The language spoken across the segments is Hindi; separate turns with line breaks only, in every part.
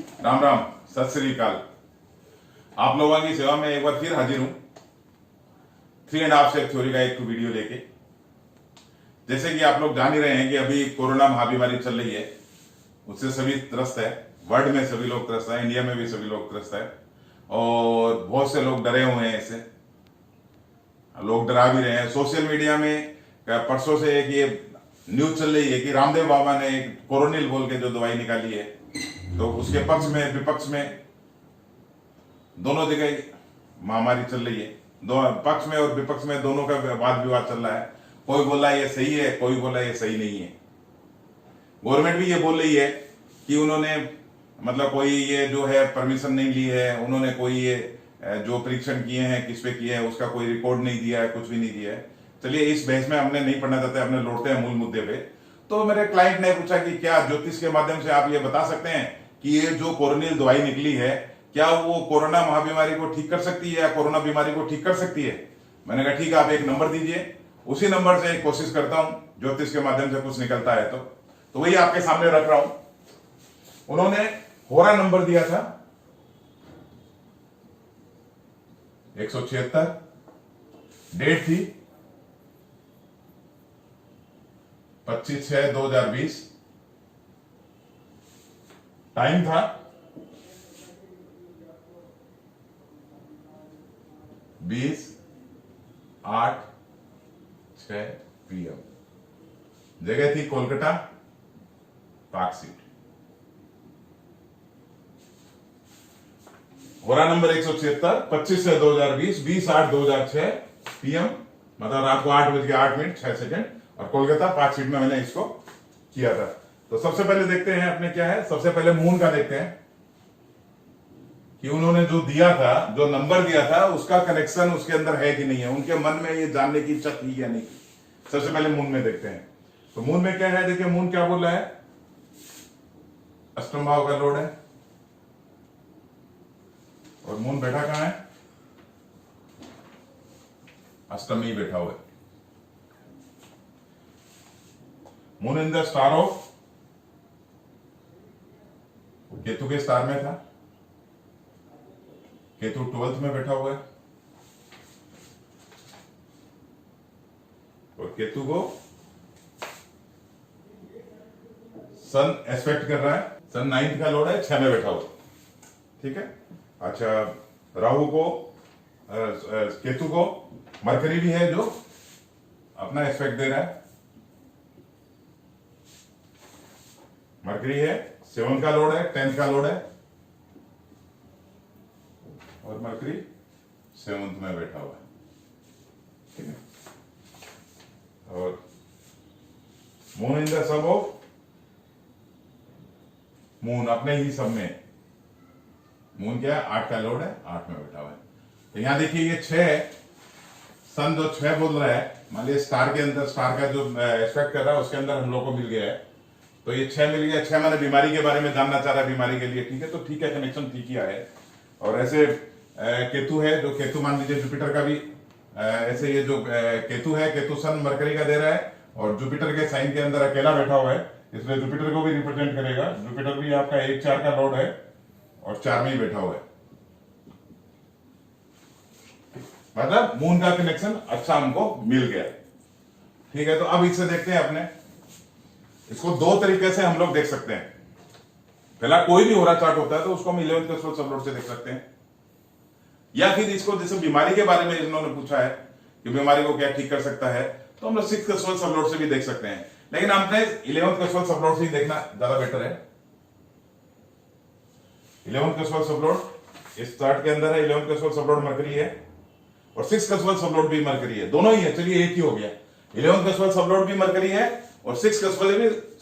राम राम, सत श्री अकाल। आप लोगों की सेवा में एक बार फिर हाजिर हूं 3.5 स्टेप थ्योरी का एक वीडियो लेके। जैसे कि आप लोग जान ही रहे हैं कि अभी कोरोना महाबीमारी चल रही है, उससे सभी त्रस्त है। वर्ल्ड में सभी लोग त्रस्त है, इंडिया में भी सभी लोग त्रस्त है और बहुत से लोग डरे हुए हैं। इससे लोग डरा भी रहे हैं। सोशल मीडिया में परसों से एक ये न्यूज चल रही है कि रामदेव बाबा ने एक कोरोनिल बोल के जो दवाई निकाली है, तो उसके पक्ष में विपक्ष में दोनों जगह महामारी चल रही है। दो पक्ष में और विपक्ष में दोनों का वाद विवाद चल रहा है। कोई बोला ये सही है, कोई बोला ये सही नहीं है। गवर्नमेंट भी ये बोल रही है कि उन्होंने मतलब कोई ये जो है परमिशन नहीं ली है, उन्होंने कोई ये जो परीक्षण किए हैं किस पे किए हैं उसका कोई रिकॉर्ड नहीं दिया है, कुछ भी नहीं दिया है। चलिए इस बहस में हमने नहीं पढ़ना चाहते, हमने लौटते हैं मूल मुद्दे पे। तो मेरे क्लाइंट ने पूछा कि क्या ज्योतिष के माध्यम से आप ये बता सकते हैं कि ये जो कोरोनिल दवाई निकली है क्या वो कोरोना महाबीमारी को ठीक कर सकती है या कोरोना बीमारी को ठीक कर सकती है। मैंने कहा ठीक है, आप एक नंबर दीजिए, उसी नंबर से कोशिश करता हूं ज्योतिष के माध्यम से कुछ निकलता है तो वही आपके सामने रख रहा हूं। उन्होंने होरा नंबर दिया था 176, डेट थी 25/6/2020, टाइम था 20:08 PM, जगह थी कोलकाता, पार्क सीट। होरा नंबर 176, 25/6/2020, 20:08/2006 PM, मतलब रात को 8:08:06 और कोलकाता, पार्क सीट में मैंने इसको किया था। तो सबसे पहले देखते हैं अपने क्या है, सबसे पहले मून का देखते हैं कि उन्होंने जो दिया था, जो नंबर दिया था, उसका कनेक्शन उसके अंदर है कि नहीं है, उनके मन में ये जानने की इच्छा थी या नहीं। सबसे पहले मून में देखते हैं। तो मून में क्या है, देखिए मून क्या बोल रहा है, अष्टम भाव का लॉर्ड है और मून बैठा कहां है, अष्टम ही बैठा हुआ है। Moon in the star of, Ketu के स्टार में था, केतु 12th में बैठा हुआ है और केतु को सन एस्पेक्ट कर रहा है। सन 9th का लॉर्ड है, 6 में बैठा हुआ, ठीक है। अच्छा, राहु को केतु को मरकरी भी है जो अपना एस्पेक्ट दे रहा है। मरकरी है, 7 का लॉर्ड है, 10th का लॉर्ड है और मरकरी 7th में बैठा हुआ है, ठीक है। और moon in the sub of, moon अपने ही सब में, मून क्या है, 8 का लॉर्ड है, 8 में बैठा हुआ है। तो यहां देखिए ये 6 सन जो 6 बोल रहा है, मान लीजिए स्टार के अंदर, स्टार का जो एस्पेक्ट कर रहा है उसके अंदर हम लोग को मिल गया है। तो ये 6 मिल गया। 6 मैंने बीमारी के बारे में जानना चाह रहा है, बीमारी के लिए, ठीक है। तो ठीक है, कनेक्शन ठीक ही है। और ऐसे केतु है, जो केतु मान लीजिए जुपिटर का भी ऐसे ये जो केतु है, केतु सन मरकरी का दे रहा है और जुपिटर के साइन के अंदर अकेला बैठा हुआ है, इसलिए जुपिटर को भी रिप्रेजेंट करेगा। जुपिटर भी आपका 1-4 का लॉर्ड है और 4 में ही बैठा हुआ है, मतलब मून का कनेक्शन अच्छा हमको मिल गया, ठीक है। तो अब इससे देखते हैं अपने, इसको 2 तरीके से हम लोग देख सकते हैं। पहला, कोई भी होरा चार्ट होता है तो उसको हम 11th के सब लॉर्ड से देख सकते हैं, या फिर इसको जैसे बीमारी के बारे में इन्होंने पूछा है कि बीमारी को क्या ठीक कर सकता है, तो हम लोग 6th के सब लॉर्ड से भी देख सकते हैं। लेकिन हमने 11th के सब लॉर्ड से ही देखना ज्यादा बेटर है। 11th के सब लॉर्ड इस चार्ट के अंदर है, 11th के सब लॉर्ड मरकरी है और 6th का सब लॉर्ड भी मरकरी है, दोनों ही है। चलिए एक ही हो गया, 11th का सब लॉर्ड भी मरकरी है और 6th का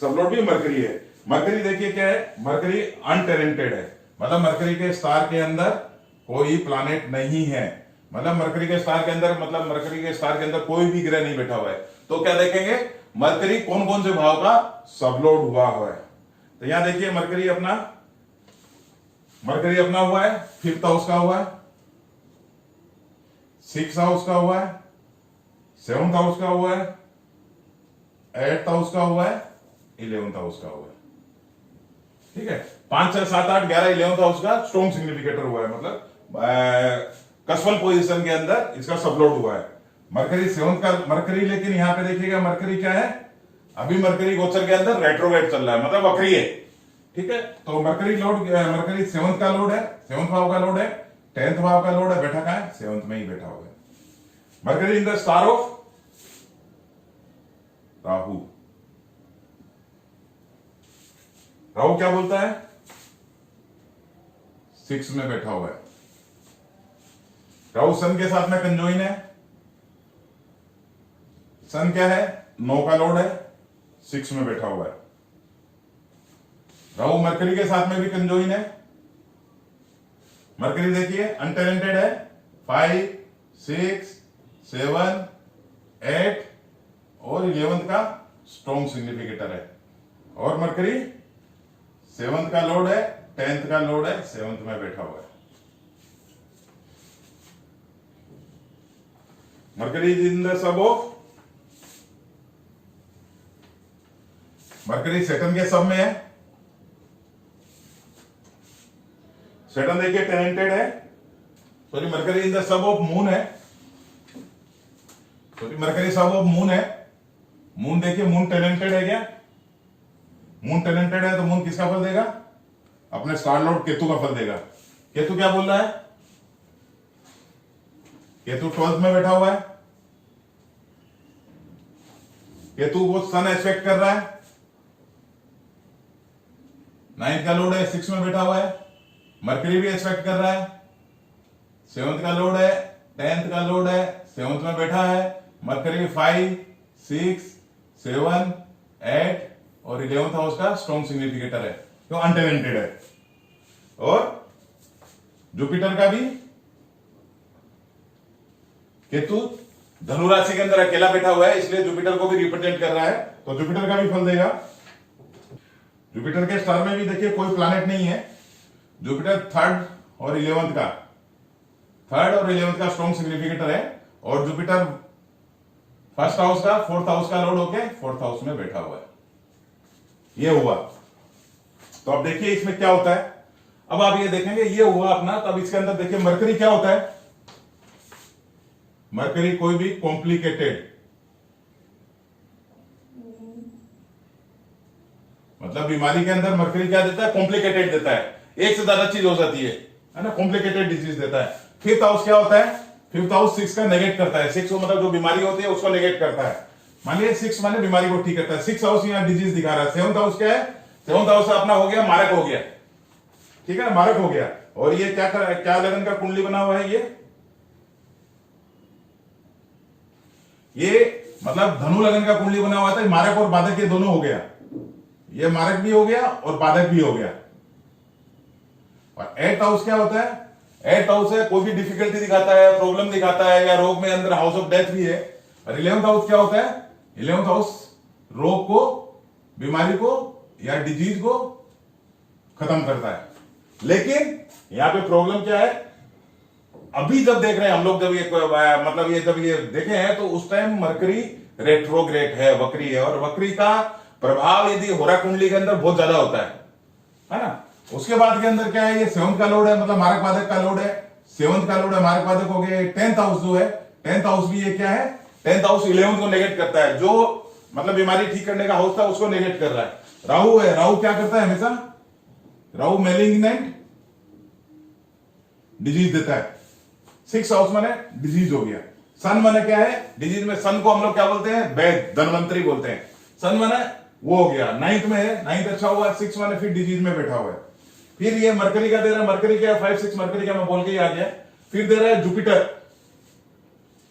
सब लॉर्ड भी मरकरी है। मरकरी देखिए क्या है, मरकरी अनटेरेंटेड है, मतलब मरकरी के स्टार के अंदर कोई प्लैनेट नहीं है, मतलब मरकरी के स्टार के अंदर, मतलब मरकरी के स्टार के अंदर कोई भी ग्रह नहीं बैठा हुआ है। तो क्या देखेंगे, मरकरी कौन कौन से भाव का सबलॉर्ड हुआ है। तो यहां देखिए मरकरी अपना हुआ है, 5th हाउस का हुआ है, 6th हाउस का हुआ है, 7th हाउस का हुआ है, 8th हाउस का हुआ है, 11th हाउस का हुआ है, ठीक है। 5, 6, 7, 8, 11, 11th हाउस का स्ट्रॉन्ग सिग्निफिकेटर हुआ है, मतलब कसफल पोजीशन के अंदर इसका सबलोड हुआ है। मरकरी 7th का मरकरी, लेकिन यहाँ पे देखिएगा मरकरी क्या है, अभी मरकरी गोचर के अंदर रेट्रोग्रेड चल रहा है, मतलब वक्री है। ठीक है, तो मरकरी 7th का लोड है, 7th भाव का लोड है, 10th भाव का लोड है, बैठा कहां है, 7th में ही बैठा हुआ है। Mercury in the star of Rahu. Rahu क्या बोलता है, 6 में बैठा हुआ है। राहु सन के साथ में कंजोइन है। सन क्या है, 9 का लोड है, 6 में बैठा हुआ है। राहु मरकरी के साथ में भी कंजोइन है। मरकरी देखिए अनटैलेंटेड है, 5, 6, 7, 8 और 11th का स्ट्रॉन्ग सिग्निफिकेटर है। और मरकरी 7th का लोड है, 10th का लोड है, 7th में बैठा हुआ है। Mercury is in the sub of, mercury Saturn के सब में है। सैटर्न देखिए टैलेंटेड है, sorry mercury in the sub of moon है, सॉरी मरकरी सब ऑफ मून है। मून देखिए, मून टैलेंटेड है क्या, मून टैलेंटेड है तो मून किसका फल देगा, अपने स्टार लॉर्ड केतु का फल देगा। केतु क्या बोल रहा है, केतु 12th में बैठा हुआ है। केतु को सन एस्पेक्ट कर रहा है, 9th का लोड है, 6 में बैठा हुआ है। मरकरी भी एस्पेक्ट कर रहा है, 7th का लोड है, 10th का लोड है, 7th में बैठा है। मरकरी 5, 6, 7, 8 और 11th हाउस का स्ट्रॉन्ग सिग्निफिकेटर है, तो अनटैलेंटेड है। और जुपिटर का भी, केतु धनु राशि के अंदर अकेला बैठा हुआ है, इसलिए जुपिटर को भी रिप्रेजेंट कर रहा है, तो जुपिटर का भी फल देगा। जुपिटर के स्टार में भी देखिए कोई प्लैनेट नहीं है। जुपिटर 3rd और 11th का स्ट्रॉन्ग सिग्निफिकेटर है। और जुपिटर 1st हाउस का 4th हाउस का लोड होके 4th हाउस में बैठा हुआ है। ये हुआ, तो अब देखिए इसमें क्या होता है। अब आप ये देखेंगे, ये हुआ अपना, तब इसके अंदर देखिए मरकरी क्या होता है। मरकरी कोई भी कॉम्प्लिकेटेड, मतलब बीमारी के अंदर मरकरी क्या देता है, कॉम्प्लिकेटेड देता है, एक से ज्यादा चीज हो जाती है ना, कॉम्प्लिकेटेड डिजीज देता है। 5th हाउस क्या होता है, 5th हाउस 6 का नेगेट करता है, 6 को मतलब जो बीमारी होती है उसको नेगेट करता है। मान लीजिए 6 माने बीमारी को ठीक करता है, 6 हाउस यहाँ डिजीज दिखा रहा है। 7th हाउस क्या है, 7th हाउस अपना हो गया मारक हो गया, ठीक है ना, मारक हो गया। और ये क्या लगन का कुंडली बना हुआ है, ये मतलब धनु लगन का कुंडली बना हुआ था। मारक और बाधक ये दोनों हो गया, ये मारक भी हो गया और बाधक भी हो गया। और 8th हाउस क्या होता है, 8th हाउस है कोई भी डिफिकल्टी दिखाता है, प्रॉब्लम दिखाता है, या रोग में अंदर हाउस ऑफ डेथ भी है। और 11th हाउस क्या होता है, 11th हाउस रोग को, बीमारी को या डिजीज को खत्म करता है। लेकिन यहां पे प्रॉब्लम क्या है, अभी जब देख रहे हैं हम लोग, जब ये देखे हैं तो उस टाइम मरकरी रेट्रोग्रेड है, वक्री है। और वक्री का प्रभाव यदि होरा कुंडली के अंदर बहुत ज्यादा होता है ना। उसके बाद के अंदर क्या है, ये 7th का लोड है, मतलब मारक बाधक का लोड है। 7th का लोड है, मारक बाधक हो गए। 10th हाउस जो है, 10th हाउस भी ये क्या है, 10th हाउस 11th को नेगेट करता है, जो मतलब बीमारी ठीक करने का हाउस था उसको नेगेट कर रहा है। राहु है, राहु क्या करता है हमेशा, राहु मेलिग्नेंट डिजीज देता है। 6th हाउस माने डिजीज हो गया। सन माने क्या है, डिजीज में सन को हम लोग क्या बोलते हैं, वैद्य, धनवंतरी बोलते हैं। सन माने वो हो गया, 9th में है, 9th अच्छा हुआ। 6 माने फिर डिजीज में बैठा हुआ है। फिर ये मरकरी का दे रहा है, मरकरी क्या 5, 6 मरकरी का मैं बोल के ही आ गया। फिर दे रहा है जुपिटर,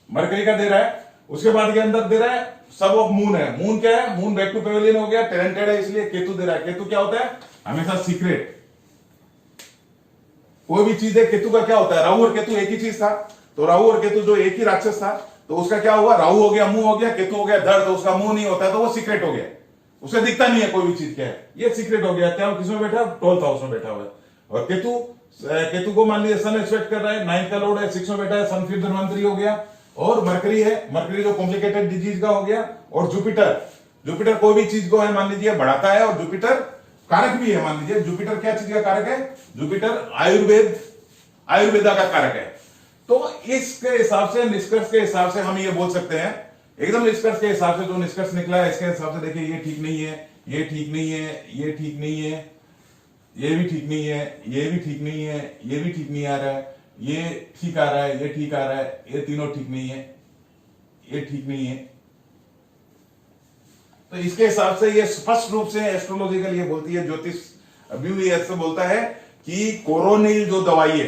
मरकरी का दे रहा है। उसके बाद के अंदर दे रहा है सब ऑफ मून है। मून क्या है, मून बैक टू पेविलियन हो गया, टैलेंटेड है, इसलिए केतु दे रहा है। केतु क्या होता है, हमेशा सीक्रेट, कोई भी चीज है। केतु का क्या होता है, राहु और केतु एक ही चीज था, तो राहु और केतु जो एक ही राक्षस था, तो उसका क्या हुआ, राहु हो गया मुंह हो गया, केतु हो गया धड़, तो उसका मुंह नहीं होता, तो वो सीक्रेट हो गया, उसे दिखता नहीं है कोई भी चीज क्या है, ये सीक्रेट हो गया। क्या किसमें बैठा, 12th हाउस में बैठा हुआ है। और केतु को मान लीजिए सन एक्सपेक्ट कर रहा है, 9th का लोड है, 6 में बैठा है, सन फिर धनवंतरी हो गया। और मरकरी है, मरकरी जो कॉम्प्लिकेटेड डिजीज का हो गया। और जुपिटर कोई भी चीज को है मान लीजिए बढ़ाता है, और जुपिटर कारक भी है। मान लीजिए जुपिटर क्या चीज का कारक है? जुपिटर आयुर्वेदा का कारक है। तो इसके हिसाब से, निष्कर्ष के हिसाब से हम ये बोल सकते हैं, एकदम निष्कर्ष के हिसाब से जो निष्कर्ष निकला है इसके हिसाब से देखिए, ये ठीक नहीं है, ये ठीक नहीं है, ये ठीक नहीं है, ये भी ठीक नहीं है, ये भी ठीक नहीं है, ये भी ठीक नहीं आ रहा है, ये ठीक आ रहा है, ये ठीक आ रहा है, ये तीनों ठीक नहीं है, ये ठीक नहीं है। तो इसके हिसाब से ये स्पष्ट रूप से एस्ट्रोलॉजिकल ये बोलती है, ज्योतिष अभी भी ऐसे बोलता है कि कोरोनिल जो दवाई है,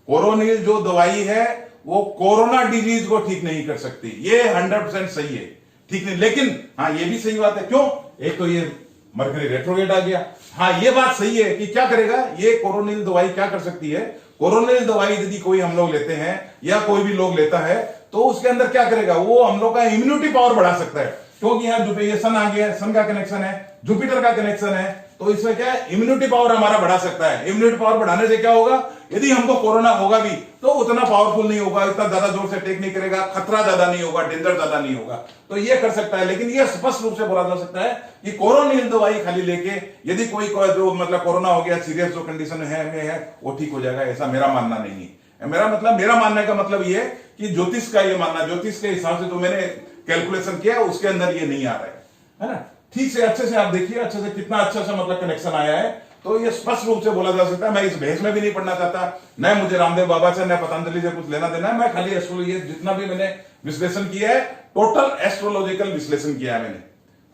कोरोनिल जो दवाई है वो कोरोना डिजीज को ठीक नहीं कर सकती। ये 100% सही है, ठीक नहीं। लेकिन हाँ ये भी सही बात है, क्यों? एक तो ये मरकरी रेट्रोग्रेड आ गया। हाँ ये बात सही है कि क्या करेगा ये कोरोनिल दवाई, क्या कर सकती है? कोरोनिल दवाई यदि कोई हम लोग लेते हैं या कोई भी लोग लेता है तो उसके अंदर क्या करेगा, वो हम लोग का इम्यूनिटी पावर बढ़ा सकता है। क्योंकि यहाँ जुपिटर, ये सन आ गया, सन का कनेक्शन है, जुपिटर का कनेक्शन है, तो इसमें क्या है, इम्यूनिटी पावर हमारा बढ़ा सकता है। इम्यूनिटी पावर बढ़ाने से क्या होगा, यदि हमको कोरोना होगा भी तो उतना पावरफुल नहीं होगा, इतना ज्यादा जोर से अटैक नहीं करेगा, खतरा ज्यादा नहीं होगा, डेंजर ज्यादा नहीं होगा। तो ये कर सकता है। लेकिन ये स्पष्ट रूप से बोला जा सकता है कि कोरोनिल दवाई खाली लेके यदि कोई जो मतलब कोरोना हो गया, सीरियस जो कंडीशन है वो ठीक हो जाएगा, ऐसा मेरा मानना नहीं है। मेरा मानने का मतलब ये कि ज्योतिष का ये मानना, ज्योतिष के हिसाब से जो मैंने कैलकुलेशन किया उसके अंदर ये नहीं आ रहा है ना। ठीक से अच्छे से आप देखिए, अच्छे से कितना अच्छा सा मतलब कनेक्शन आया है। तो ये स्पष्ट रूप से बोला जा सकता है। मैं इस बहस में भी नहीं पढ़ना चाहता, न मुझे रामदेव बाबा से न पतंजलि से कुछ लेना देना है। मैं खाली एस्ट्रोलॉजी जितना भी मैंने विश्लेषण किया है, टोटल एस्ट्रोलॉजिकल विश्लेषण किया है मैंने।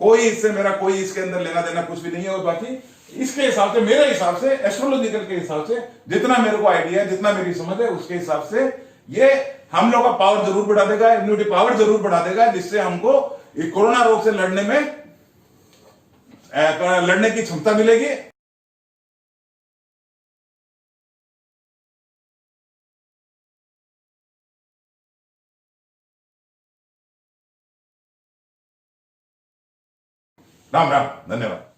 कोई इससे मेरा कोई इसके अंदर लेना देना कुछ भी नहीं है। और बाकी इसके हिसाब से, मेरे हिसाब से, एस्ट्रोलॉजिकल के हिसाब से जितना मेरे को आइडिया है, जितना मेरी समझ है, उसके हिसाब से ये हम लोग का पावर जरूर बढ़ा देगा, इम्यूनिटी पावर जरूर बढ़ा देगा, जिससे हमको कोरोना रोग से लड़ने की क्षमता मिलेगी। राम राम, धन्यवाद।